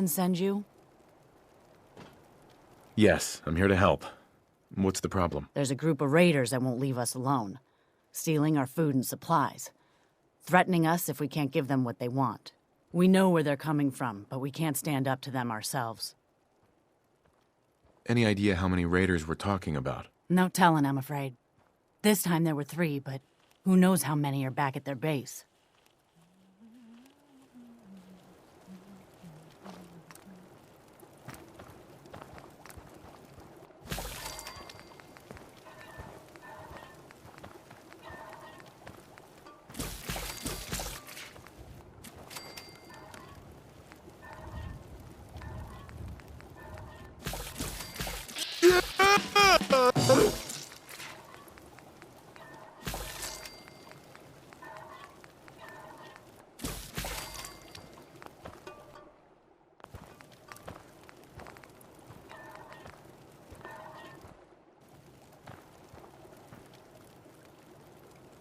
Minutemen send you? Yes, I'm here to help. What's the problem? There's a group of raiders that won't leave us alone, stealing our food and supplies, threatening us if we can't give them what they want. We know where they're coming from, but we can't stand up to them ourselves. Any idea how many raiders we're talking about? No telling, I'm afraid. This time there were 3, but who knows how many are back at their base.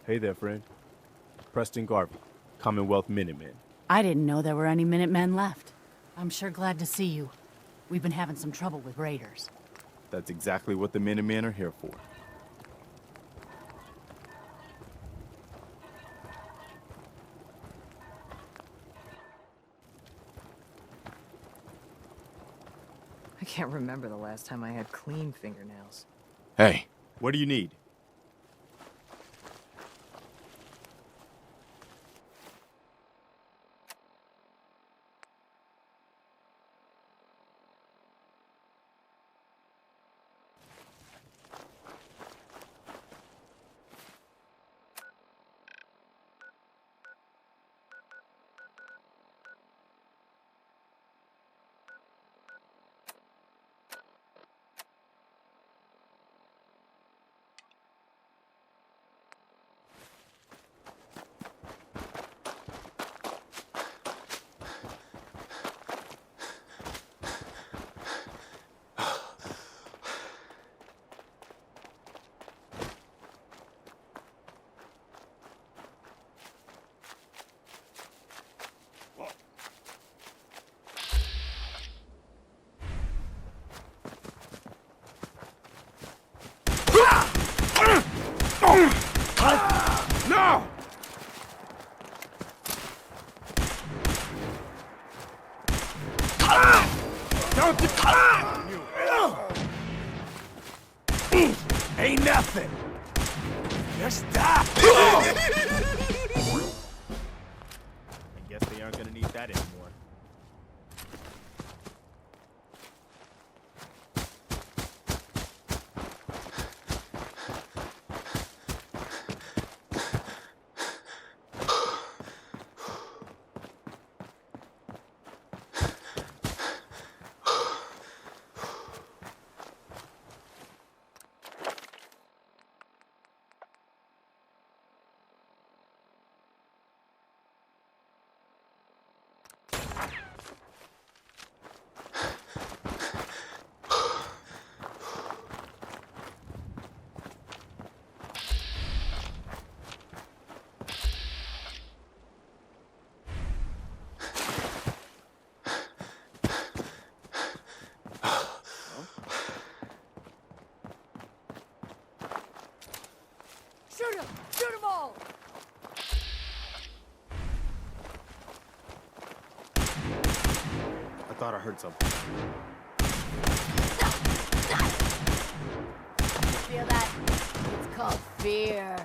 Hey there, friend. Preston Garvey, Commonwealth Minutemen. I didn't know there were any Minutemen left. I'm sure glad to see you. We've been having some trouble with raiders. That's exactly what the Minutemen are here for. I can't remember the last time I had clean fingernails. Hey. What do you need? No! Don't Ain't nothing. Just stop. I guess they aren't gonna need that anymore. Shoot him! Shoot them all! I thought I heard something. Feel that? It's called fear.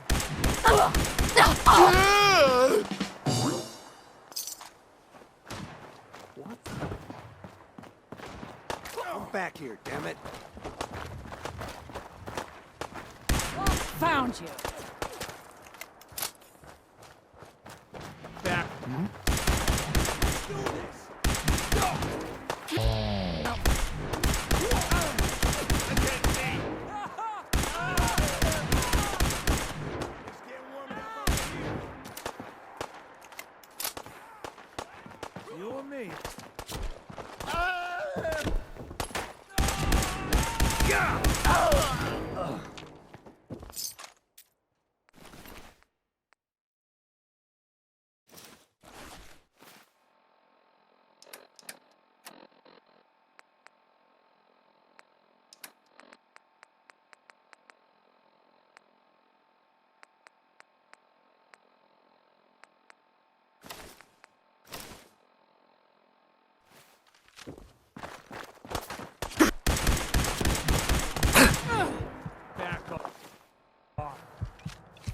What? Come back here, damn it. Found you! Back. Do this. Go. I can't see. It's getting warmed up over here. You and me.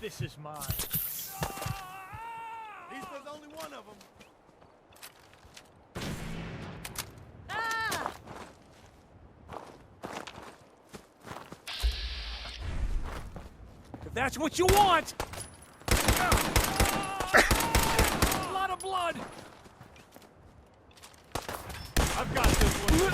This is mine. He was only one of them. If that's what you want! A lot of blood! I've got this one.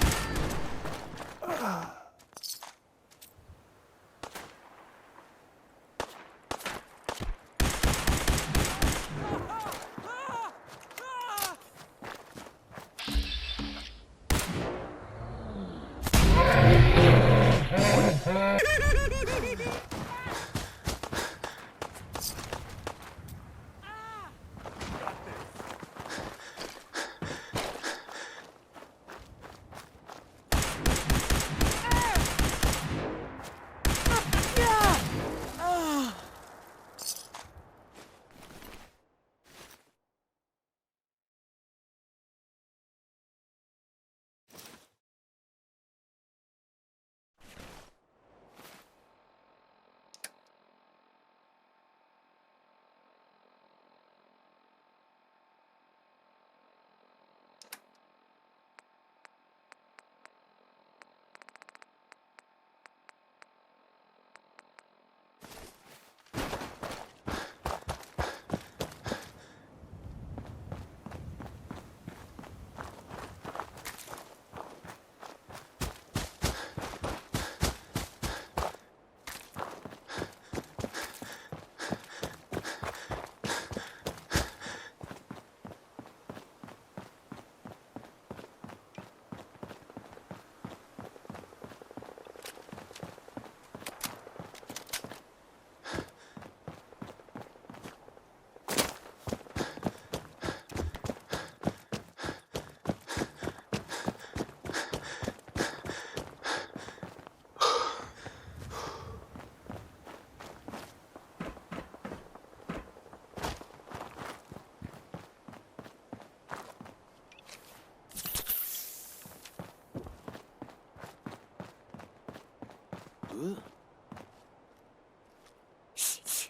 Shh.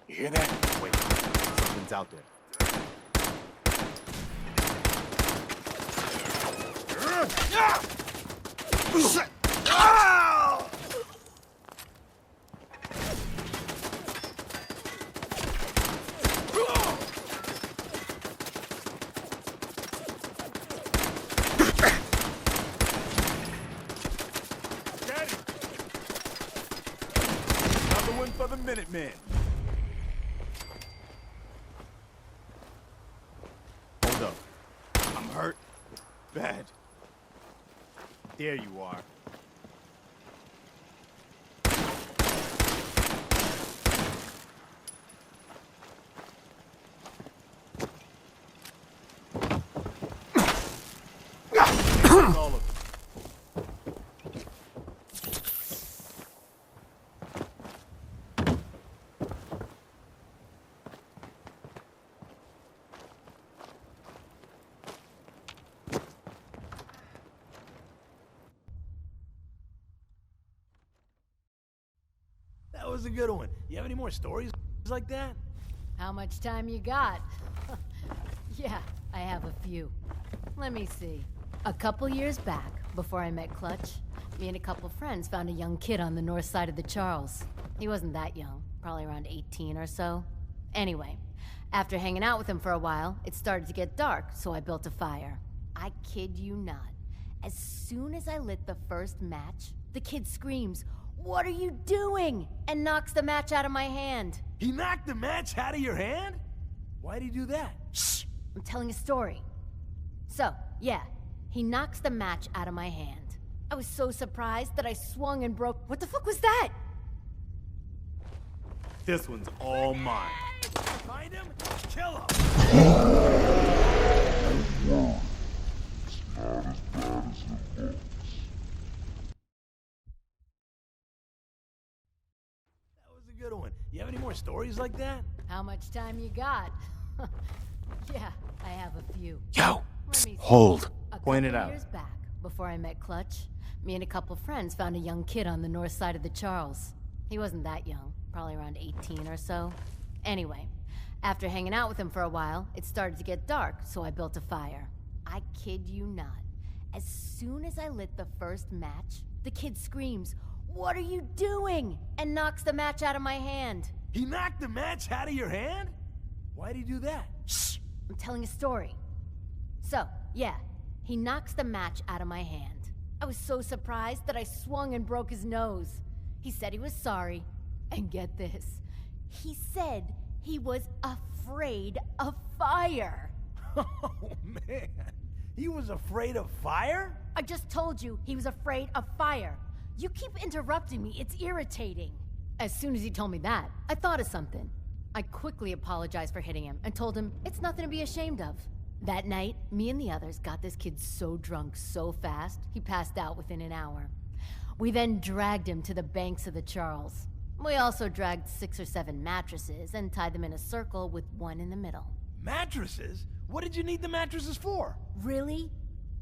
You hear that? Wait, something's out there. Another one for the Minutemen. Hold up. I'm hurt. Bad. There you are. All of it. That was a good one. You have any more stories like that? How much time you got? Yeah, I have a few. Let me see. A couple years back, before I met Clutch, me and a couple friends found a young kid on the north side of the Charles. He wasn't that young, probably around 18 or so. Anyway, after hanging out with him for a while, it started to get dark, so I built a fire. I kid you not. As soon as I lit the first match, the kid screams, "What are you doing?" and knocks the match out of my hand. He knocked the match out of your hand? Why'd he do that? Shh! I'm telling a story. So, yeah, he knocks the match out of my hand. I was so surprised that I swung and broke. What the fuck was that? This one's all mine. Find him, kill him. That was a good one. You have any more stories like that? How much time you got? Yeah, I have a few. Yo! Let me see. Hold. Point it A couple out. years back, before I met Clutch, me and a couple friends found a young kid on the north side of the Charles. He wasn't that young, probably around 18 or so. Anyway, after hanging out with him for a while, it started to get dark, so I built a fire. I kid you not. As soon as I lit the first match, the kid screams, "What are you doing?" and knocks the match out of my hand. He knocked the match out of your hand? Why'd he do that? Shh! I'm telling a story. So, yeah, he knocks the match out of my hand. I was so surprised that I swung and broke his nose. He said he was sorry, and get this, he said he was afraid of fire. Oh, man. He was afraid of fire? I just told you he was afraid of fire. You keep interrupting me, it's irritating. As soon as he told me that, I thought of something. I quickly apologized for hitting him and told him it's nothing to be ashamed of. That night, me and the others got this kid so drunk so fast, he passed out within an hour. We then dragged him to the banks of the Charles. We also dragged 6 or 7 mattresses and tied them in a circle with one in the middle. Mattresses? What did you need the mattresses for? Really?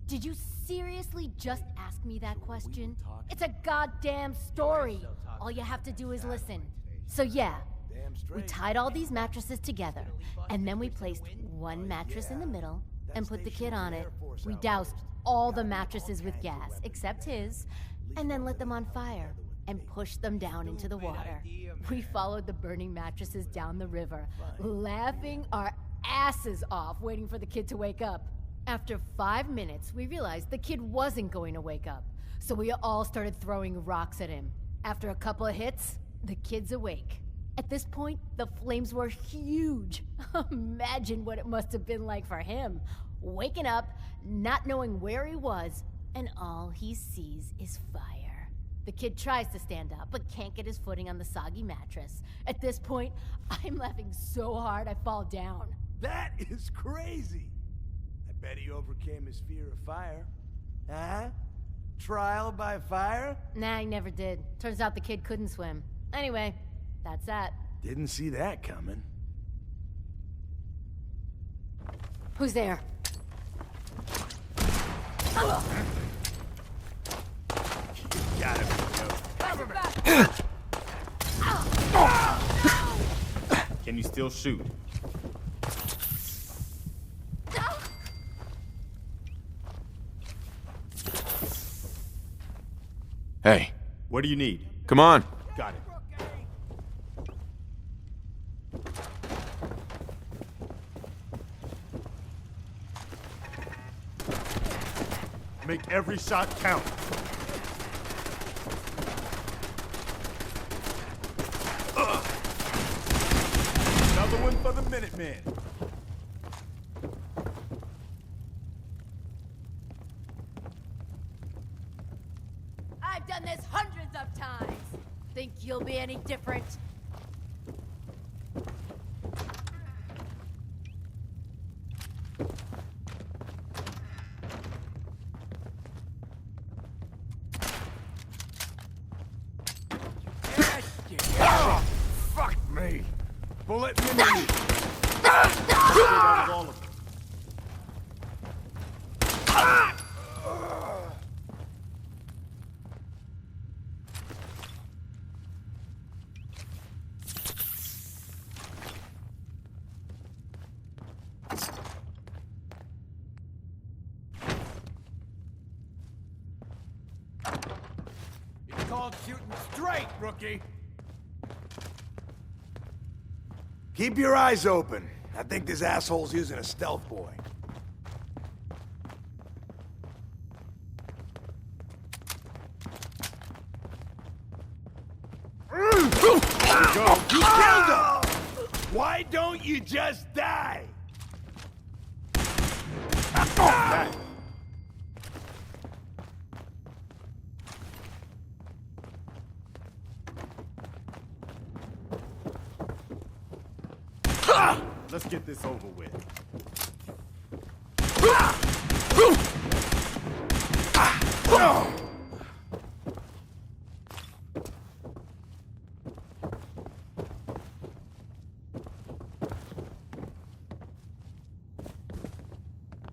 Did you seriously just ask me that question? It's a goddamn story. All you have to do is listen. So yeah, we tied all these mattresses together, and then we placed one mattress in the middle and put the kid on it. We doused all the mattresses with gas, except his, and then lit them on fire and pushed them down into the water. We followed the burning mattresses down the river, laughing our asses off, waiting for the kid to wake up. After 5 minutes, we realized the kid wasn't going to wake up, so we all started throwing rocks at him. After a couple of hits, the kid's awake. At this point, the flames were huge. Imagine what it must have been like for him. Waking up, not knowing where he was, and all he sees is fire. The kid tries to stand up, but can't get his footing on the soggy mattress. At this point, I'm laughing so hard I fall down. That is crazy. I bet he overcame his fear of fire. Huh? Trial by fire? Nah, he never did. Turns out the kid couldn't swim. Anyway, that's that. Didn't see that coming. Who's there? Got him. Can you still shoot? Hey, What do you need? come on. Got it. Make every shot count. Another one for the Minutemen. I've done this hundreds of times. Think you'll be any different? Oh, fuck me. Bullet in the knee. That was all of them. It's called shooting straight, rookie. Keep your eyes open. I think this asshole's using a stealth boy. There we go. You killed him! Why don't you just die? Back. Let's get this over with.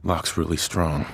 Lock's really strong.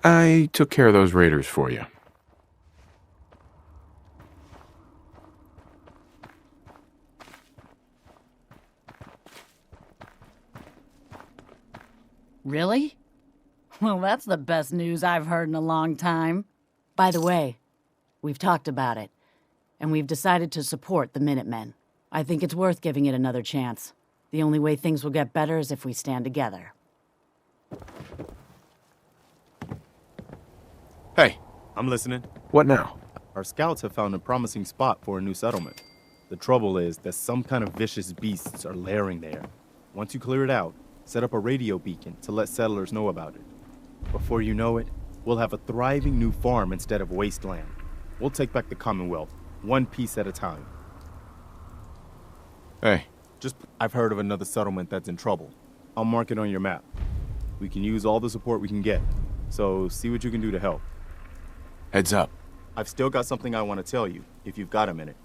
I took care of those raiders for you. Really? Well, that's the best news I've heard in a long time. By the way, we've talked about it, and we've decided to support the Minutemen. I think it's worth giving it another chance. The only way things will get better is if we stand together. Hey, I'm listening. what now? Our scouts have found a promising spot for a new settlement. The trouble is that some kind of vicious beasts are lairing there. Once you clear it out, set up a radio beacon to let settlers know about it. Before you know it, we'll have a thriving new farm instead of wasteland. We'll take back the Commonwealth, one piece at a time. Hey, I've heard of another settlement that's in trouble. I'll mark it on your map. We can use all the support we can get, so see what you can do to help. heads up. I've still got something I want to tell you, if you've got a minute.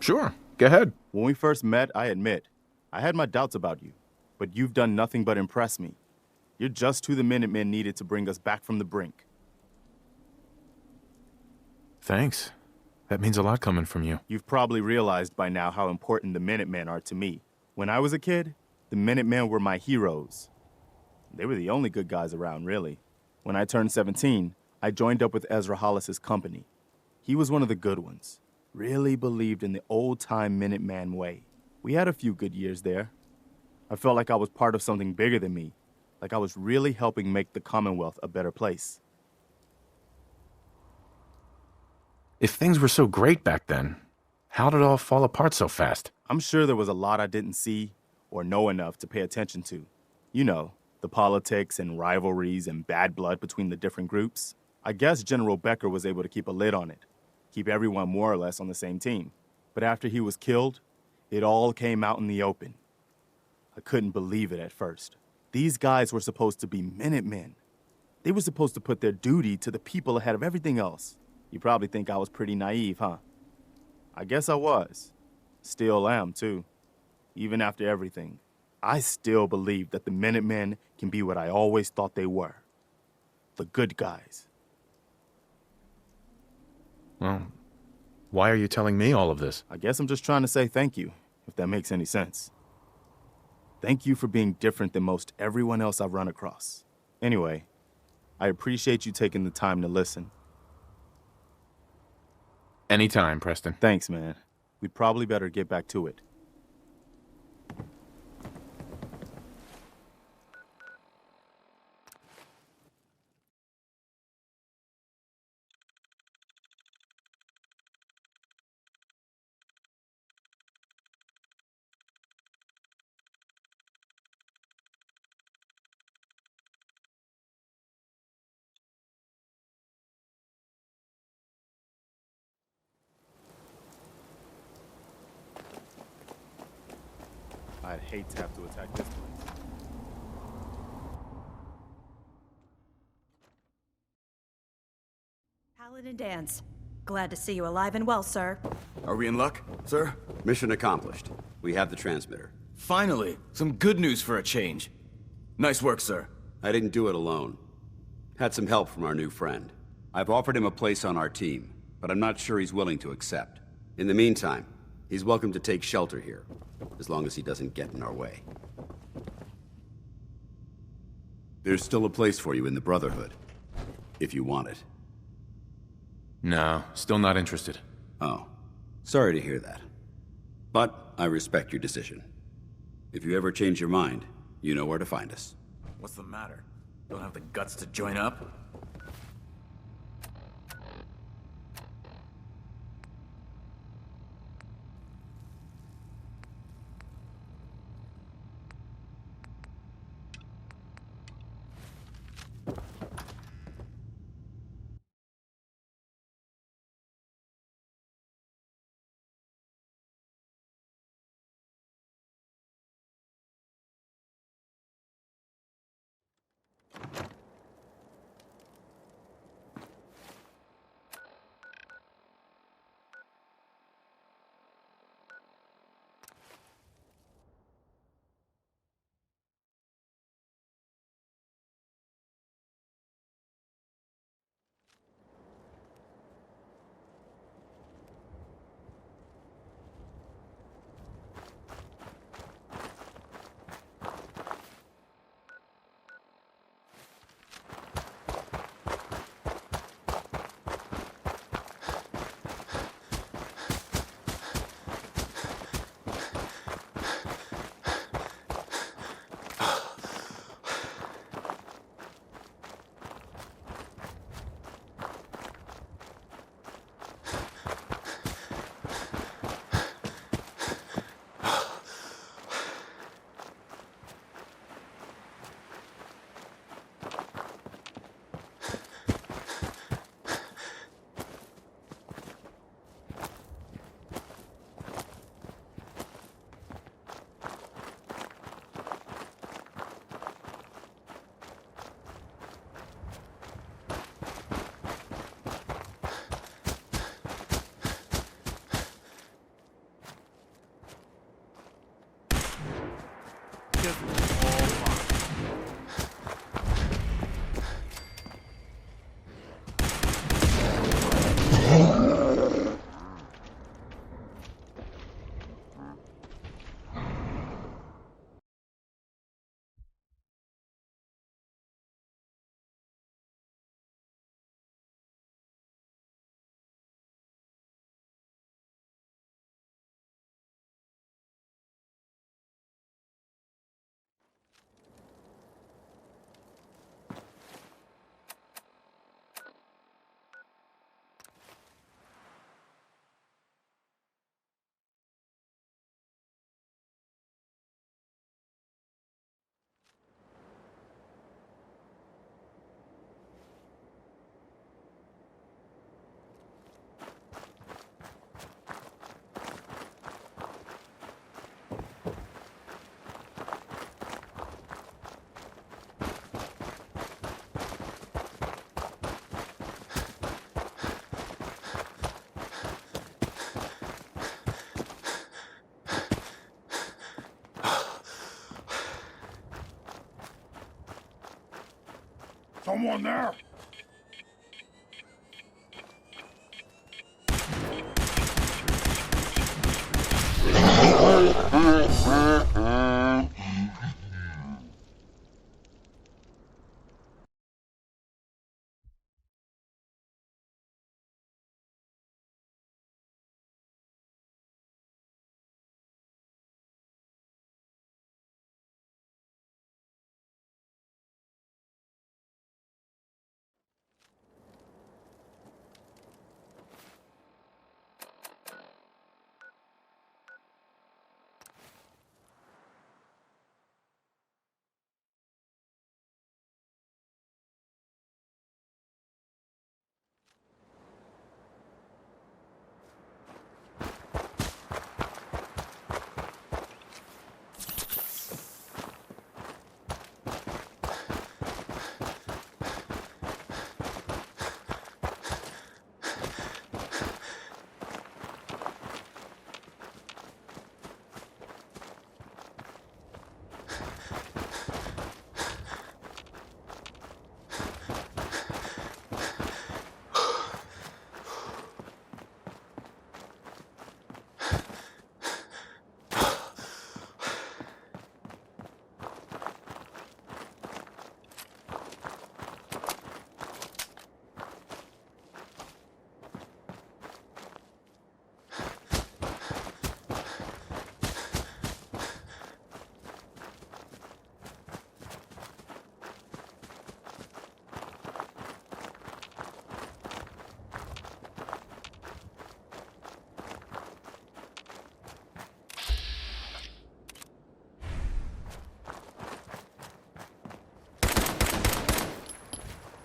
Sure, go ahead. When we first met, I admit, I had my doubts about you, but you've done nothing but impress me. You're just who the Minutemen needed to bring us back from the brink. Thanks. That means a lot coming from you. You've probably realized by now how important the Minutemen are to me. When I was a kid, the Minutemen were my heroes. They were the only good guys around, really. When I turned 17, I joined up with Ezra Hollis's company. He was one of the good ones. Really believed in the old-time Minuteman way. We had a few good years there. I felt like I was part of something bigger than me, like I was really helping make the Commonwealth a better place. If things were so great back then, how did it all fall apart so fast? I'm sure there was a lot I didn't see or know enough to pay attention to. You know, the politics and rivalries and bad blood between the different groups. I guess General Becker was able to keep a lid on it, keep everyone more or less on the same team. But after he was killed, it all came out in the open. I couldn't believe it at first. These guys were supposed to be Minutemen. They were supposed to put their duty to the people ahead of everything else. You probably think I was pretty naive, huh? I guess I was. Still am, too. Even after everything, I still believe that the Minutemen can be what I always thought they were. The good guys. Well, why are you telling me all of this? I guess I'm just trying to say thank you, if that makes any sense. Thank you for being different than most everyone else I've run across. Anyway, I appreciate you taking the time to listen. Anytime, Preston. Thanks, man. We'd probably better get back to it. I'd hate to have to attack this place. Paladin Dance. Glad to see you alive and well, sir. Are we in luck, sir? Mission accomplished. We have the transmitter. Finally! Some good news for a change. Nice work, sir. I didn't do it alone. Had some help from our new friend. I've offered him a place on our team, but I'm not sure he's willing to accept. In the meantime, he's welcome to take shelter here, as long as he doesn't get in our way. There's still a place for you in the Brotherhood, if you want it. No, still not interested. Oh, sorry to hear that. But I respect your decision. If you ever change your mind, you know where to find us. What's the matter? Don't have the guts to join up? Someone there!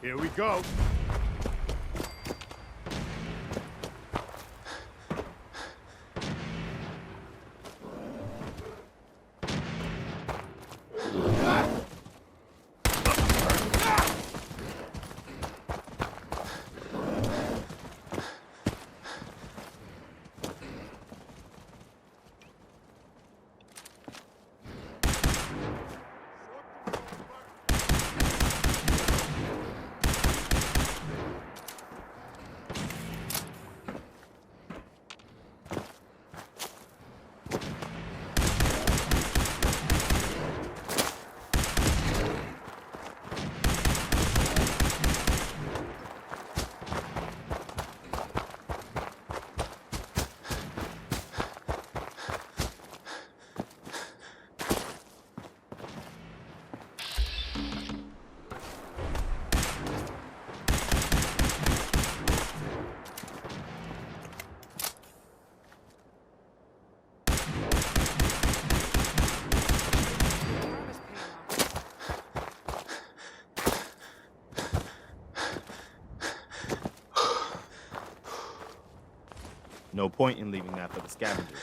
Here we go. No point in leaving that for the scavengers.